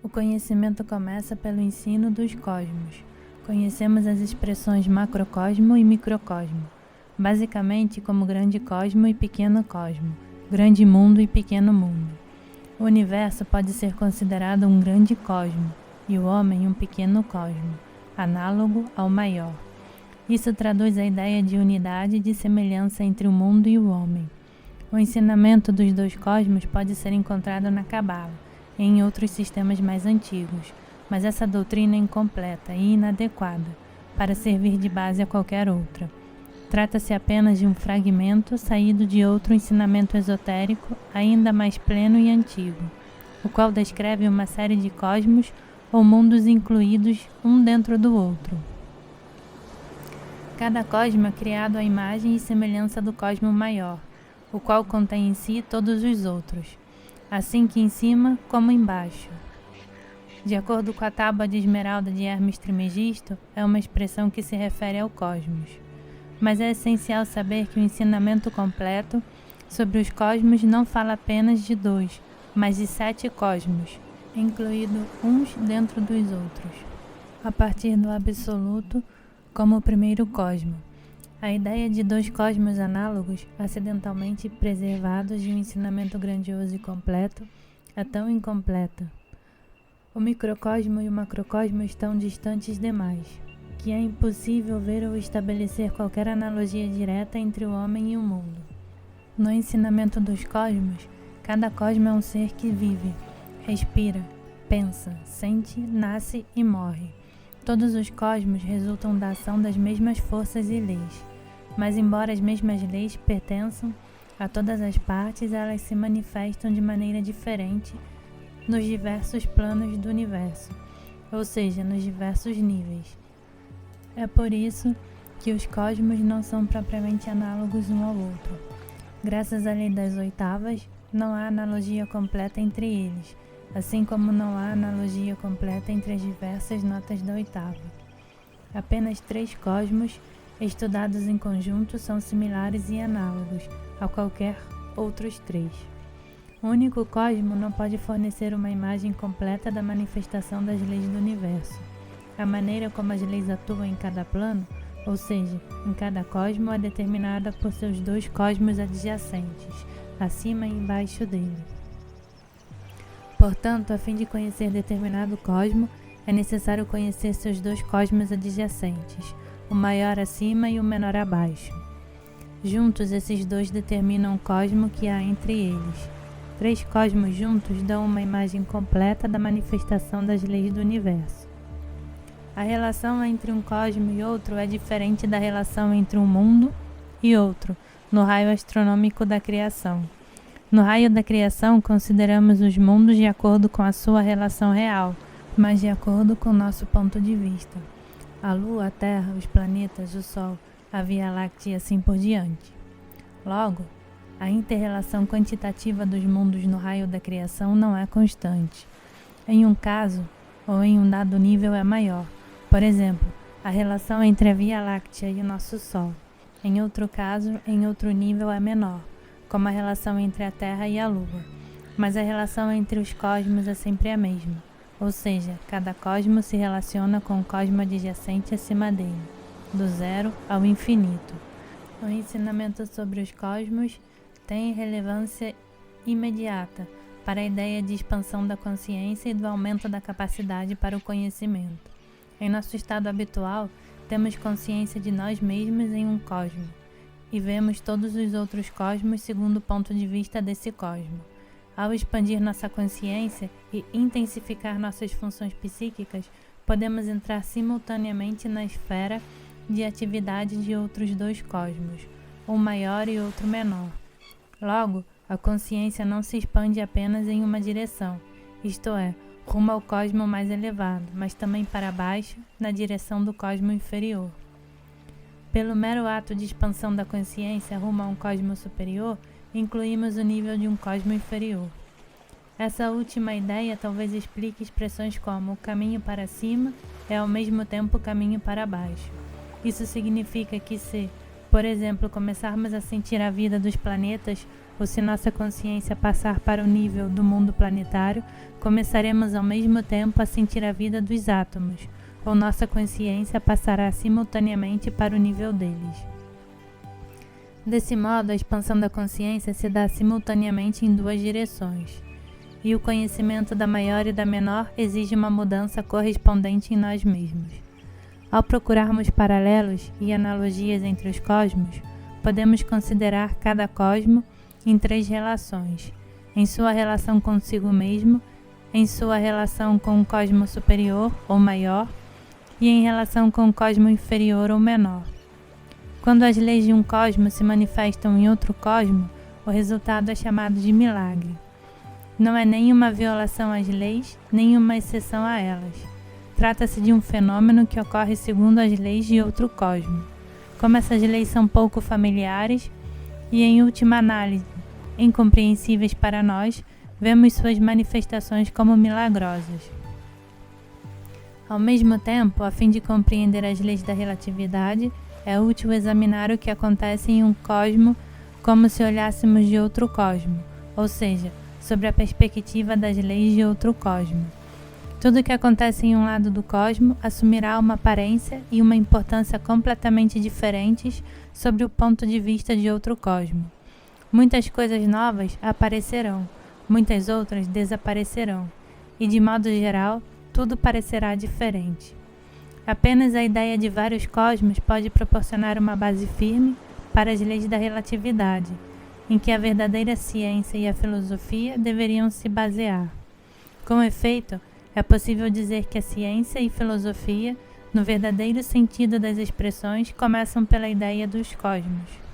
O conhecimento começa pelo ensino dos cosmos. Conhecemos as expressões macrocosmo e microcosmo, basicamente como grande cosmo e pequeno cosmo, grande mundo e pequeno mundo. O universo pode ser considerado um grande cosmo e o homem um pequeno cosmo, análogo ao maior. Isso traduz a ideia de unidade e de semelhança entre o mundo e o homem. O ensinamento dos dois cosmos pode ser encontrado na Cabala e em outros sistemas mais antigos, mas essa doutrina é incompleta e inadequada para servir de base a qualquer outra. Trata-se apenas de um fragmento saído de outro ensinamento esotérico ainda mais pleno e antigo, o qual descreve uma série de cosmos ou mundos incluídos um dentro do outro. Cada cosmo é criado à imagem e semelhança do cosmo maior, o qual contém em si todos os outros, assim que em cima como embaixo. De acordo com a tábua de esmeralda de Hermes Trismegisto, é uma expressão que se refere ao cosmos. Mas é essencial saber que o ensinamento completo sobre os cosmos não fala apenas de 2, mas de 7 cosmos, incluídos uns dentro dos outros, a partir do absoluto como o primeiro cosmo. A ideia de 2 cosmos análogos, acidentalmente preservados de um ensinamento grandioso e completo, é tão incompleta. O microcosmo e o macrocosmo estão distantes demais, que é impossível ver ou estabelecer qualquer analogia direta entre o homem e o mundo. No ensinamento dos cosmos, cada cosmo é um ser que vive, respira, pensa, sente, nasce e morre. Todos os cosmos resultam da ação das mesmas forças e leis, mas embora as mesmas leis pertençam a todas as partes, elas se manifestam de maneira diferente nos diversos planos do universo, ou seja, nos diversos níveis. É por isso que os cosmos não são propriamente análogos um ao outro. Graças à lei das oitavas, não há analogia completa entre eles, assim como não há analogia completa entre as diversas notas da oitava. Apenas 3 cosmos estudados em conjunto são similares e análogos a qualquer outros 3. O único cosmo não pode fornecer uma imagem completa da manifestação das leis do universo. A maneira como as leis atuam em cada plano, ou seja, em cada cosmo, é determinada por seus 2 cosmos adjacentes, acima e embaixo dele. Portanto, a fim de conhecer determinado cosmo, é necessário conhecer seus 2 cosmos adjacentes, o maior acima e o menor abaixo. Juntos, esses 2 determinam o cosmo que há entre eles. 3 cosmos juntos dão uma imagem completa da manifestação das leis do universo. A relação entre um cosmo e outro é diferente da relação entre um mundo e outro, no raio astronômico da criação. No raio da criação, consideramos os mundos de acordo com a sua relação real, mas de acordo com o nosso ponto de vista. A Lua, a Terra, os planetas, o Sol, a Via Láctea e assim por diante. Logo, a inter-relação quantitativa dos mundos no raio da criação não é constante. Em um caso, ou em um dado nível é maior. Por exemplo, a relação entre a Via Láctea e o nosso Sol. Em outro caso, em outro nível é menor, como a relação entre a Terra e a Lua. Mas a relação entre os cosmos é sempre a mesma, ou seja, cada cosmo se relaciona com o cosmo adjacente acima dele, do zero ao infinito. O ensinamento sobre os cosmos tem relevância imediata para a ideia de expansão da consciência e do aumento da capacidade para o conhecimento. Em nosso estado habitual, temos consciência de nós mesmos em um cosmo, e vemos todos os outros cosmos segundo o ponto de vista desse cosmo. Ao expandir nossa consciência e intensificar nossas funções psíquicas, podemos entrar simultaneamente na esfera de atividade de outros 2 cosmos, um maior e outro menor. Logo, a consciência não se expande apenas em uma direção, isto é, rumo ao cosmo mais elevado, mas também para baixo, na direção do cosmo inferior. Pelo mero ato de expansão da consciência rumo a um cosmo superior, incluímos o nível de um cosmo inferior. Essa última ideia talvez explique expressões como o caminho para cima é ao mesmo tempo o caminho para baixo. Isso significa que se, por exemplo, começarmos a sentir a vida dos planetas ou se nossa consciência passar para o nível do mundo planetário, começaremos ao mesmo tempo a sentir a vida dos átomos, ou nossa consciência passará simultaneamente para o nível deles. Desse modo, a expansão da consciência se dá simultaneamente em duas direções, e o conhecimento da maior e da menor exige uma mudança correspondente em nós mesmos. Ao procurarmos paralelos e analogias entre os cosmos, podemos considerar cada cosmo em três relações: em sua relação consigo mesmo, em sua relação com o cosmo superior ou maior e em relação com o cosmo inferior ou menor. Quando as leis de um cosmo se manifestam em outro cosmo, o resultado é chamado de milagre. Não é nem uma violação às leis, nem uma exceção a elas. Trata-se de um fenômeno que ocorre segundo as leis de outro cosmo. Como essas leis são pouco familiares e, em última análise, incompreensíveis para nós, vemos suas manifestações como milagrosas. Ao mesmo tempo, a fim de compreender as leis da relatividade, é útil examinar o que acontece em um cosmo como se olhássemos de outro cosmo, ou seja, sobre a perspectiva das leis de outro cosmo. Tudo o que acontece em um lado do cosmo assumirá uma aparência e uma importância completamente diferentes sobre o ponto de vista de outro cosmo. Muitas coisas novas aparecerão, muitas outras desaparecerão, e de modo geral, tudo parecerá diferente. Apenas a ideia de vários cosmos pode proporcionar uma base firme para as leis da relatividade, em que a verdadeira ciência e a filosofia deveriam se basear. Com efeito, é possível dizer que a ciência e filosofia, no verdadeiro sentido das expressões, começam pela ideia dos cosmos.